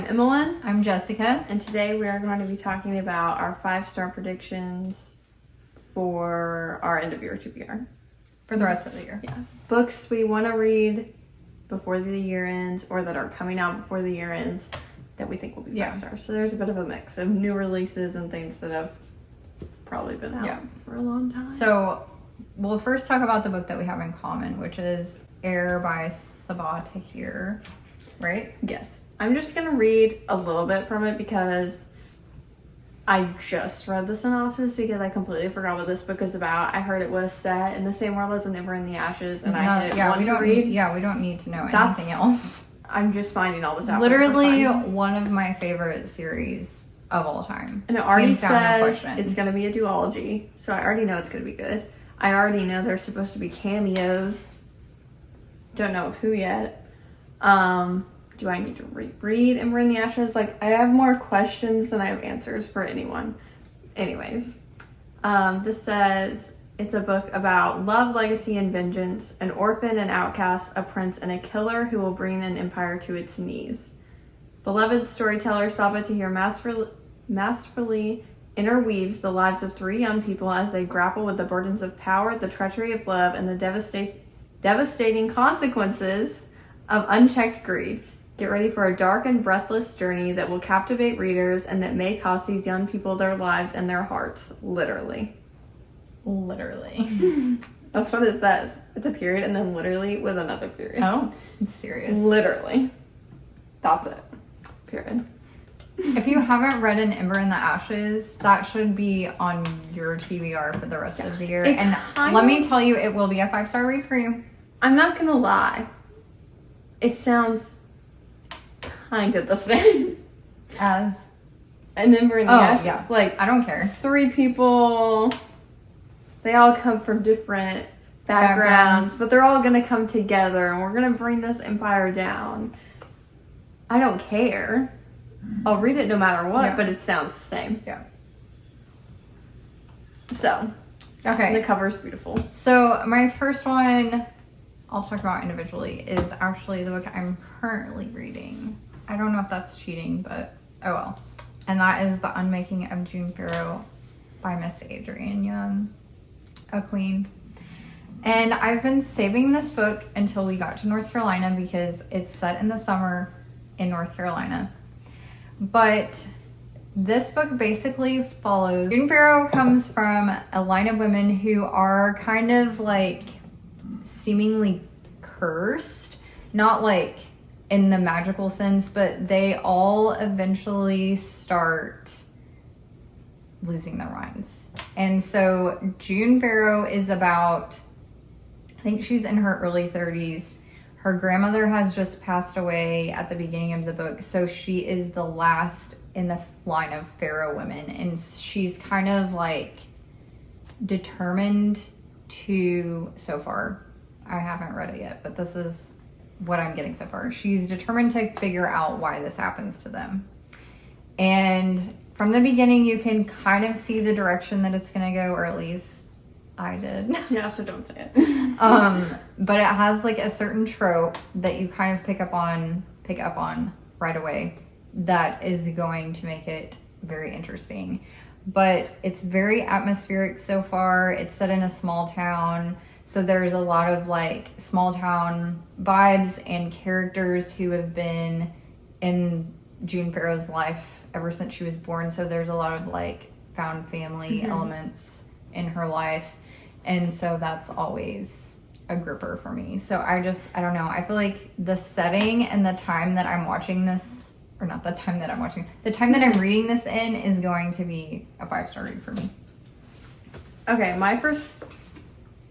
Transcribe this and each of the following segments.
Emmalynn. I'm Jessica. And today we are going to be talking about our 5-star predictions for our end of year TBR. For the rest of the year. Yeah. Books we want to read before the year ends or that are coming out before the year ends that we think will be 5 stars. So there's a bit of a mix of new releases and things that have probably been out for a long time. So we'll first talk about the book that we have in common, which is Air by Sabaa Tahir, right? Yes. I'm just going to read a little bit from it because I just read the synopsis because I completely forgot what this book is about. I heard it was set in the same world as An Ember in the Ashes, and I didn't want to read. We don't need to know anything else. I'm just finding all this out. Literally one of my favorite series of all time. And it already says it's going to be a duology, so I already know it's going to be good. I already know there's supposed to be cameos. Don't know of who yet. Do I need to reread Ember in the Ashes? Like, I have more questions than I have answers for anyone. Anyways, this says it's a book about love, legacy, and vengeance, an orphan, an outcast, a prince, and a killer who will bring an empire to its knees. Beloved storyteller Sabaa Tahir masterfully interweaves the lives of 3 young people as they grapple with the burdens of power, the treachery of love, and the devastating consequences of unchecked greed. Get ready for a dark and breathless journey that will captivate readers and that may cost these young people their lives and their hearts. Literally. That's what it says. It's a period and then literally with another period. Oh, it's serious. Literally. That's it. Period. If you haven't read An Ember in the Ashes, that should be on your TBR for the rest of the year. And let me tell you, it will be a 5-star read for you. I'm not going to lie. It sounds kind of the same as An Ember in the Ashes. Yeah. Like, I don't care. 3 people, they all come from different backgrounds, but they're all gonna come together and we're gonna bring this empire down. I don't care. I'll read it no matter what, but it sounds the same. Yeah. So, okay. The cover's beautiful. So my first one I'll talk about individually is actually the book I'm currently reading. I don't know if that's cheating, but oh well. And that is The Unmaking of June Farrow by Miss Adrienne Young, a queen. And I've been saving this book until we got to North Carolina because it's set in the summer in North Carolina. But this book basically follows... June Farrow comes from a line of women who are kind of like seemingly cursed. Not like in the magical sense, but they all eventually start losing their minds. And so June Farrow is about, I think she's in her early 30s. Her grandmother has just passed away at the beginning of the book, so she is the last in the line of Farrow women, and she's kind of like determined to, so far, I haven't read it yet, but this is what I'm getting so far. She's determined to figure out why this happens to them. And from the beginning, you can kind of see the direction that it's going to go, or at least I did. Yeah, so don't say it. But it has like a certain trope that you kind of pick up on right away that is going to make it very interesting. But it's very atmospheric so far. It's set in a small town. So there's a lot of like small town vibes and characters who have been in June Farrow's life ever since she was born. So there's a lot of like found family elements in her life. And so that's always a gripper for me. So I don't know. I feel like the setting and the time that I'm watching this, or not the time that I'm watching, the time that I'm reading this in is going to be a 5-star read for me. Okay, my first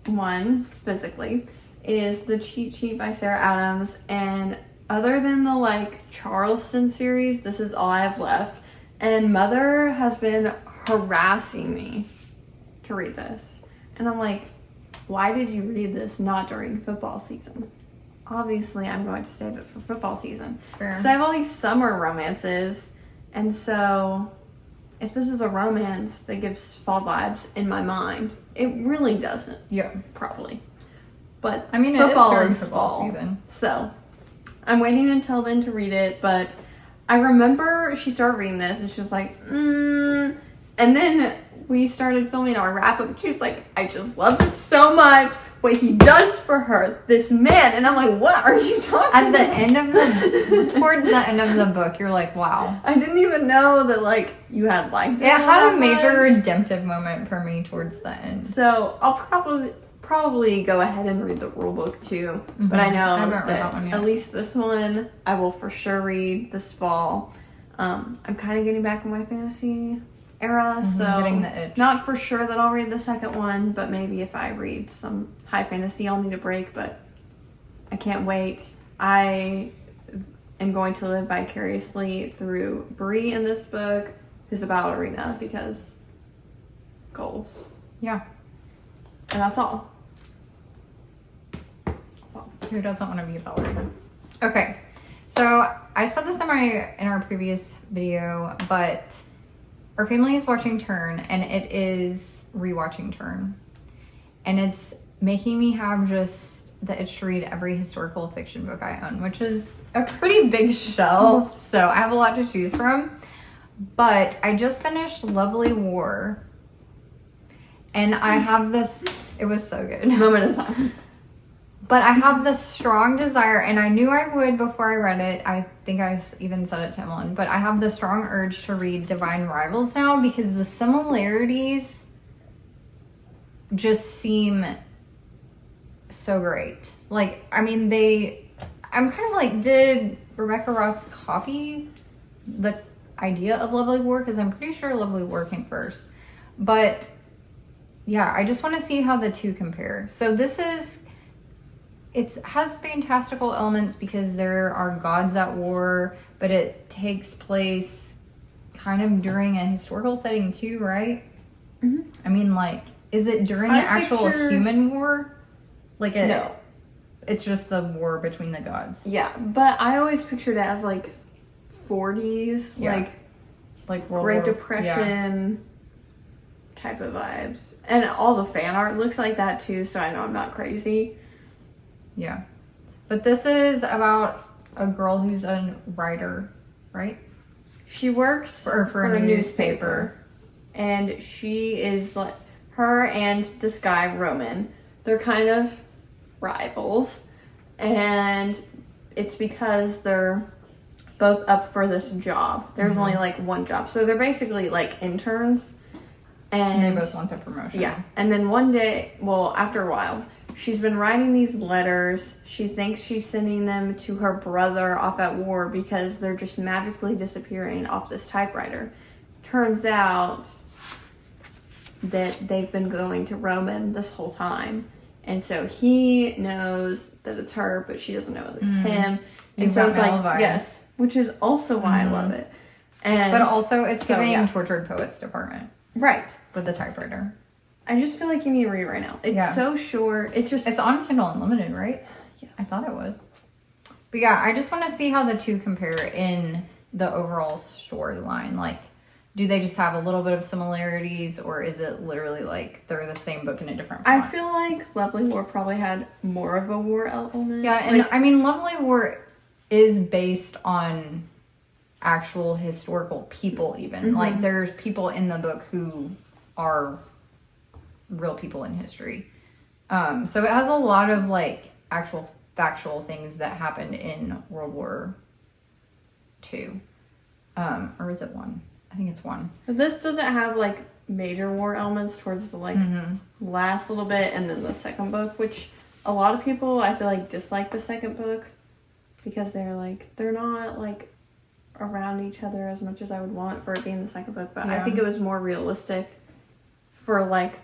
one physically is The Cheat Sheet by Sarah Adams, and other than the like Charleston series, this is all I have left. And Mother has been harassing me to read this, and I'm like, why did you read this not during football season? Obviously I'm going to save it for football season because I have all these summer romances, and so if this is a romance that gives fall vibes in my mind, it really doesn't. Yeah, probably. But I mean, football it is during is football fall season. So I'm waiting until then to read it, but I remember she started reading this and she was like, and then we started filming our wrap up. She was like, I just love it so much. What he does for her, this man. And I'm like, what are you talking At the about? end of the, towards the end of the book, you're like, wow. I didn't even know that, like, you had liked it. It had a that major much. redemptive moment for me towards the end. So I'll probably go ahead and read the rule book too. But I know I haven't read that one yet. at least this one I will for sure read this fall. I'm kind of getting back in my fantasy era, so getting the itch. not for sure that I'll read the second one, but maybe if I read some high fantasy I'll need a break, but I can't wait. I am going to live vicariously through Bree in this book, who's a ballerina, because goals. Yeah. And that's all. Who doesn't want to be a ballerina? Okay, so I said this in our previous video, but our family is watching Turn, and it is rewatching Turn, and it's making me have just the itch to read every historical fiction book I own, which is a pretty big shelf, so I have a lot to choose from. But I just finished Lovely War, and I have this. It was so good. Moment of silence. But I have this strong desire, and I knew I would before I read it. I think I even said it to Emmalynn, but I have the strong urge to read Divine Rivals now because the similarities just seem so great. Like, I mean, I'm kind of like, did Rebecca Ross copy the idea of Lovely War? Because I'm pretty sure Lovely War came first. But yeah, I just want to see how the two compare. So it has fantastical elements because there are gods at war, but it takes place kind of during a historical setting too, right? Mm-hmm. I mean, like, is it during an actual human war? Like, no. It's just the war between the gods. Yeah, but I always pictured it as like 40s, like World Great War, Depression type of vibes. And all the fan art looks like that too, so I know I'm not crazy. Yeah. But this is about a girl who's a writer, right? She works for a newspaper. And she is like, her and this guy, Roman, they're kind of rivals. And it's because they're both up for this job. There's only like one job. So they're basically like interns. And they both want the promotion. Yeah. And then one day, well, after a while, she's been writing these letters. She thinks she's sending them to her brother off at war because they're just magically disappearing off this typewriter. Turns out that they've been going to Roman this whole time. And so he knows that it's her, but she doesn't know that it's him. And so it's like, yes, which is also why I love it. And but also it's so, giving Tortured Poets Department. Right. With the typewriter. I just feel like you need to read it right now. It's so short. It's on Kindle Unlimited, right? Yes. I thought it was. But yeah, I just want to see how the two compare in the overall storyline. Like, do they just have a little bit of similarities, or is it literally like they're the same book in a different font? I feel like Lovely War probably had more of a war element. Yeah, and I mean, Lovely War is based on actual historical people even. Like, there's people in the book who are real people in history. So it has a lot of like actual factual things that happened in World War II. Or is it one? I think it's one. But this doesn't have like major war elements towards the like last little bit and then the second book, which a lot of people I feel like dislike the second book because they're not like around each other as much as I would want for it being the second book. But I think it was more realistic for like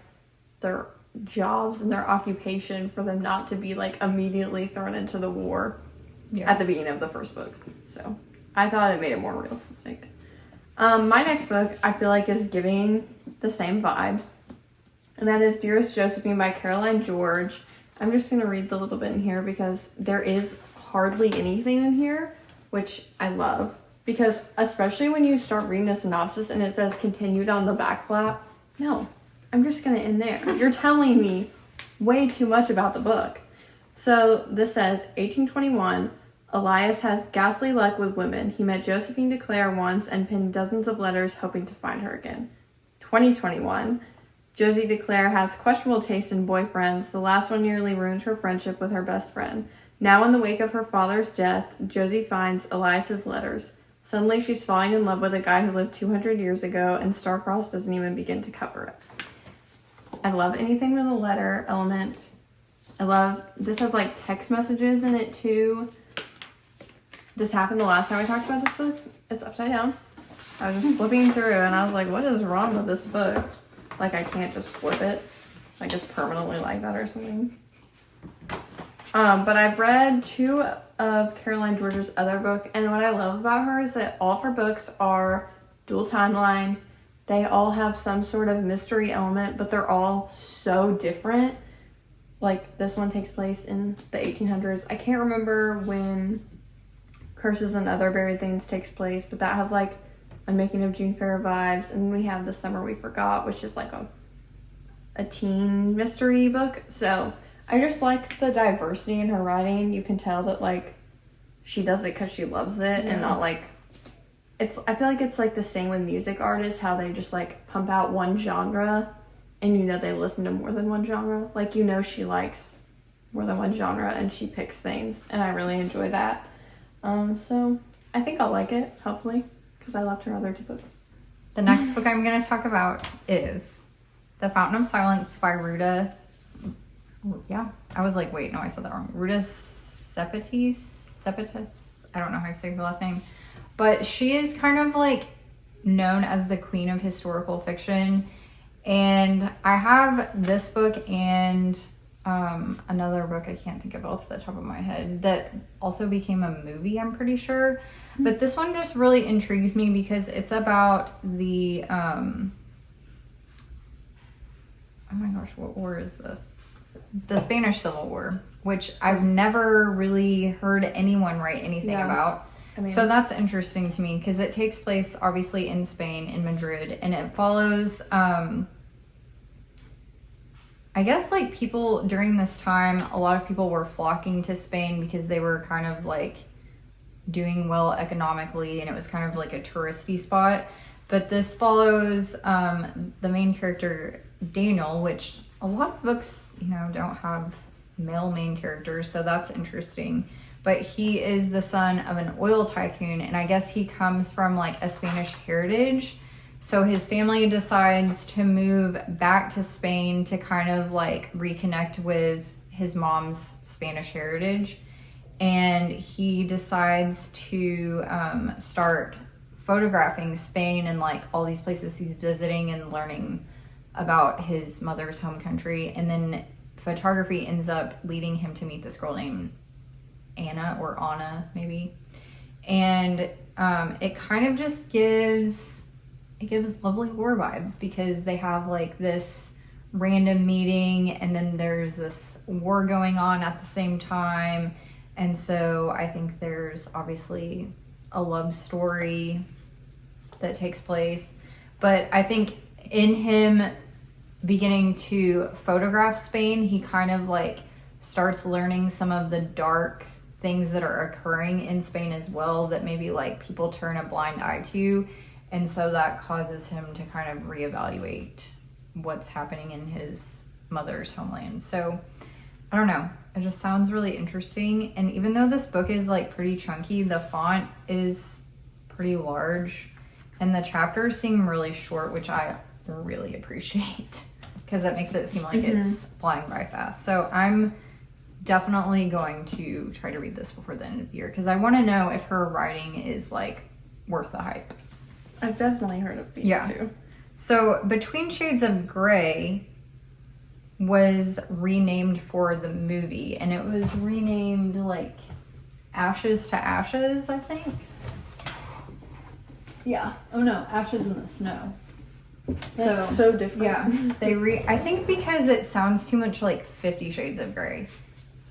their jobs and their occupation for them not to be like immediately thrown into the war at the beginning of the first book. So I thought it made it more realistic. My next book I feel like is giving the same vibes, and that is Dearest Josephine by Caroline George. I'm just going to read the little bit in here because there is hardly anything in here, which I love, because especially when you start reading a synopsis and it says continued on the back flap, no, I'm just going to end there. You're telling me way too much about the book. So this says 1821, Elias has ghastly luck with women. He met Josephine DeClaire once and penned dozens of letters hoping to find her again. 2021. Josie DeClaire has questionable taste in boyfriends. The last one nearly ruined her friendship with her best friend. Now in the wake of her father's death, Josie finds Elias's letters. Suddenly she's falling in love with a guy who lived 200 years ago, and Starcross doesn't even begin to cover it. I love anything with a letter element. This has like text messages in it too. This happened the last time I talked about this book. It's upside down. I was just flipping through and I was like, what is wrong with this book? Like, I can't just flip it. Like, it's permanently like that or something. But I've read 2 of Caroline George's other book, and what I love about her is that all of her books are dual timeline. They all have some sort of mystery element, but they're all so different. Like, this one takes place in the 1800s. I can't remember when Curses and Other Buried Things takes place, but that has like Unmaking of June Fair vibes. And we have The Summer We Forgot, which is like a teen mystery book. So I just like the diversity in her writing. You can tell that like she does it because she loves it, and not like I feel like it's like the same with music artists, how they just like pump out one genre and you know they listen to more than one genre. Like, you know, she likes more than one genre and she picks things, and I really enjoy that. So I think I'll like it, hopefully, because I loved her other 2 books. The next book I'm going to talk about is The Fountain of Silence by Ruta. Yeah, I was like, wait, no, I said that wrong. Ruta Sepetys. I don't know how to say her last name. But she is kind of like known as the queen of historical fiction. And I have this book and another book I can't think of off the top of my head that also became a movie, I'm pretty sure. But this one just really intrigues me because it's about the oh my gosh, what war is this? The Spanish Civil War, which I've never really heard anyone write anything about. I mean, so that's interesting to me because it takes place obviously in Spain, in Madrid, and it follows I guess like people during this time, a lot of people were flocking to Spain because they were kind of like doing well economically, and it was kind of like a touristy spot. But this follows the main character Daniel, which a lot of books, you know, don't have male main characters, so that's interesting. But he is the son of an oil tycoon, and I guess he comes from like a Spanish heritage. So his family decides to move back to Spain to kind of like reconnect with his mom's Spanish heritage. And he decides to start photographing Spain and like all these places he's visiting and learning about his mother's home country. And then photography ends up leading him to meet this girl named Anna, or Anna maybe. And it kind of just gives lovely war vibes because they have like this random meeting and then there's this war going on at the same time. And so I think there's obviously a love story that takes place. But I think in him beginning to photograph Spain, he kind of like starts learning some of the dark things that are occurring in Spain as well that maybe like people turn a blind eye to. And so that causes him to kind of reevaluate what's happening in his mother's homeland. So I don't know. It just sounds really interesting. And even though this book is like pretty chunky, the font is pretty large and the chapters seem really short, which I really appreciate because that makes it seem like it's flying by fast. So I'm definitely going to try to read this before the end of the year because I want to know if her writing is like worth the hype. I've definitely heard of these too. So Between Shades of Grey was renamed for the movie, and it was renamed like Ashes to Ashes, I think. Yeah. Oh no, Ashes in the Snow. That's so different. Yeah. I think because it sounds too much like 50 Shades of Grey.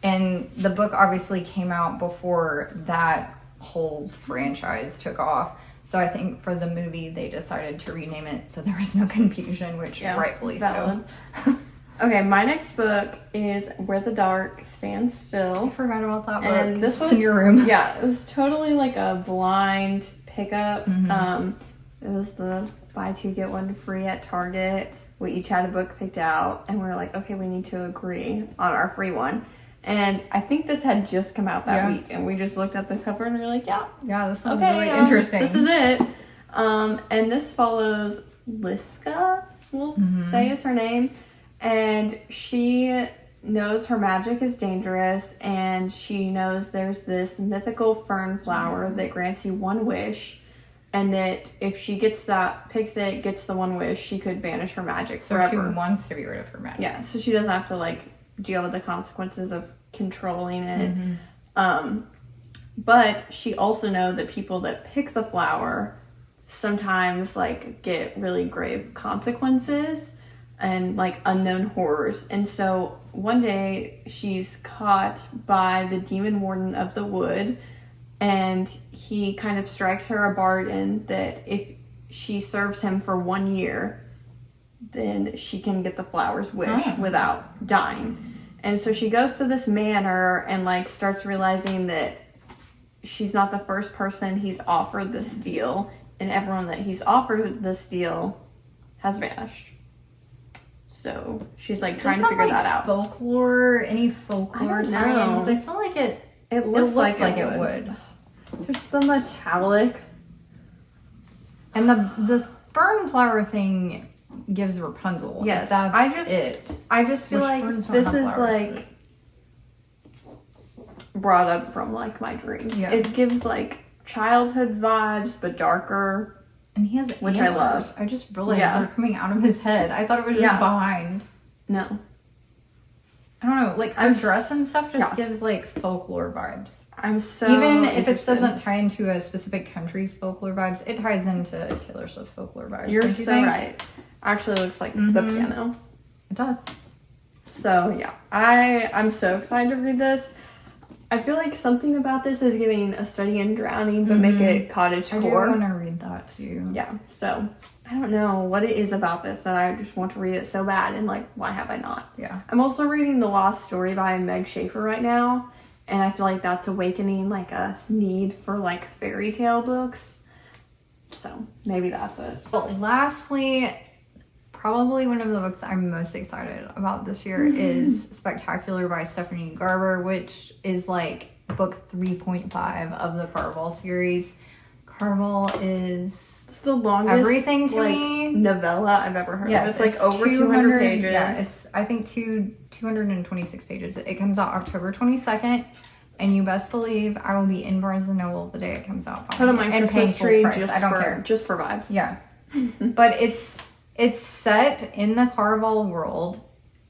And the book obviously came out before that whole franchise took off. So I think for the movie, they decided to rename it so there was no confusion, which rightfully valid. so. Okay, my next book is Where the Dark Stands Still. I forgot about that book. And this was in your room. Yeah, it was totally like a blind pickup. It was the buy two get one free at Target. We each had a book picked out, and we were like, okay, we need to agree on our free one. And I think this had just come out that week, and we just looked at the cover and we were like, yeah, this is really interesting. This is it. And this follows Liska, we'll say is her name, and she knows her magic is dangerous, and she knows there's this mythical fern flower that grants you one wish, and that if she picks it, gets the one wish, she could banish her magic forever. So she wants to be rid of her magic. Yeah, so she doesn't have to like deal with the consequences of controlling it. But she also knows that people that pick the flower sometimes like get really grave consequences and like unknown horrors. And so one day she's caught by the demon warden of the wood, and he kind of strikes her a bargain that if she serves him for 1 year, then she can get the flower's wish without dying. And so she goes to this manor and like starts realizing that she's not the first person he's offered this deal, and everyone that he's offered this deal has vanished. So she's like trying to figure that out. Any folklore tie-ins? I feel like it looks like it would. There's the metallic. And the fern flower thing gives Rapunzel. Yes, that's I just feel like this is like brought up from like my dreams. Yeah. It gives like childhood vibes, but darker. And he has which antlers. I love. I just realized they're coming out of his head. I thought it was just behind. No. I don't know. Like her dress and stuff just gives like folklore vibes. I'm so even if it doesn't tie into a specific country's folklore vibes, it ties into Taylor Swift folklore vibes. You're so right. Actually looks like the piano. It does. So yeah, I'm so excited to read this. I feel like something about this is giving A Study in Drowning, but make it cottagecore. I do want to read that too. Yeah, so I don't know what it is about this that I just want to read it so bad, and like, why have I not? Yeah. I'm also reading The Lost Story by Meg Schaefer right now, and I feel like that's awakening like a need for like fairy tale books. So maybe that's it. But lastly, probably one of the books I'm most excited about this year is Spectacular by Stephanie Garber, which is like book 3.5 of the Carvel series. Carvel is it's the longest everything to me novella I've ever heard of. It's like over 200 pages. Yeah, it's I think 226 pages. It comes out October 22nd. And you best believe I will be in Barnes & Noble the day it comes out. Put on my Christmas tree care. Just for vibes. Yeah. But it's set in the Carvel world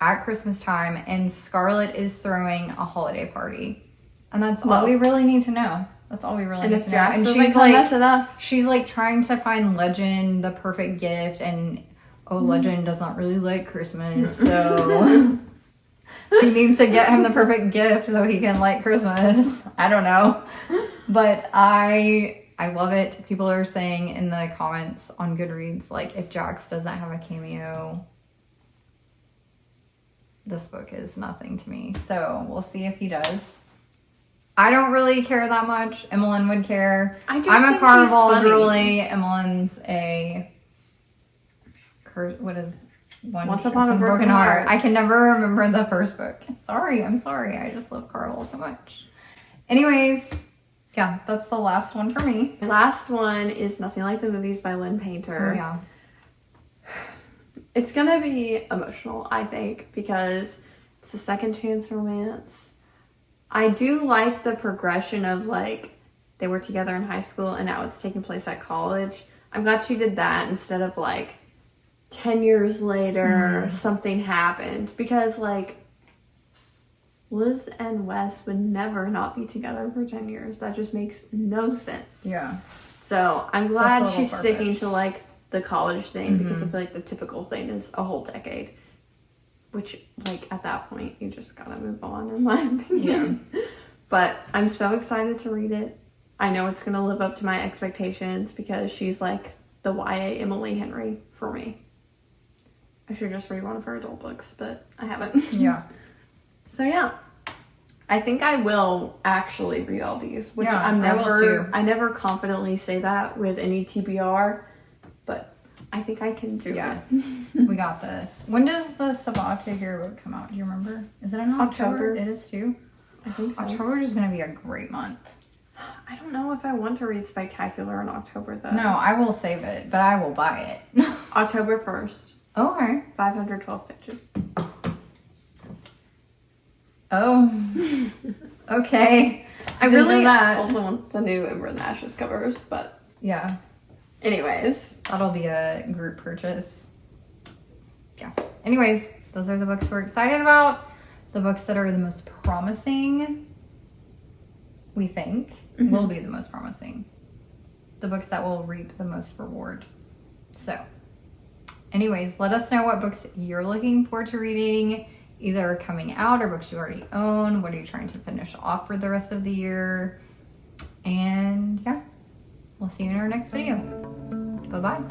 at Christmas time, and Scarlett is throwing a holiday party. And that's all we really need to know. That's all we really need to know. And she's like mess it up. She's like trying to find Legend the perfect gift, and Legend doesn't really like Christmas, so he needs to get him the perfect gift so he can like Christmas. I don't know. But I love it. People are saying in the comments on Goodreads, like, if Jax doesn't have a cameo, this book is nothing to me. So we'll see if he does. I don't really care that much. Emmalynn would care. I'm a Carvel girly. Emmelynn's a what is Once Upon a Broken Heart. I can never remember the first book. I'm sorry. I just love Carvel so much. Anyways, yeah, that's the last one for me. The last one is Nothing Like the Movies by Lynn Painter. Oh, yeah. It's gonna be emotional, I think, because it's a second chance romance. I do like the progression of like they were together in high school and now it's taking place at college. I'm glad she did that instead of like 10 years later something happened, because like Liz and Wes would never not be together for 10 years. That just makes no sense. Yeah. So I'm glad she's sticking to like the college thing, because I feel like the typical thing is a whole decade, which like at that point you just gotta move on, in my opinion. Yeah. But I'm so excited to read it. I know it's gonna live up to my expectations because she's like the YA Emily Henry for me. I should just read one of her adult books, but I haven't. Yeah. So yeah, I think I will actually read all these, which Yeah, I will too. I never confidently say that with any TBR, but I think I can do Yeah. it. We got this. When does the Sabata Hero book come out? Do you remember? Is it in October? October. It is too. I think so. October is going to be a great month. I don't know if I want to read Spectacular in October though. No, I will save it, but I will buy it. October 1st. Okay. 512 pages. Oh. Okay. I didn't really know that. also want the new Ember and Ashes covers, but Yeah. anyways. That'll be a group purchase. Yeah. Anyways, those are the books we're excited about. The books that are the most promising, we think, will be the most promising. The books that will reap the most reward. So, anyways, let us know what books you're looking forward to reading, either coming out or books you already own. What are you trying to finish off for the rest of the year? And yeah, we'll see you in our next video. Bye-bye.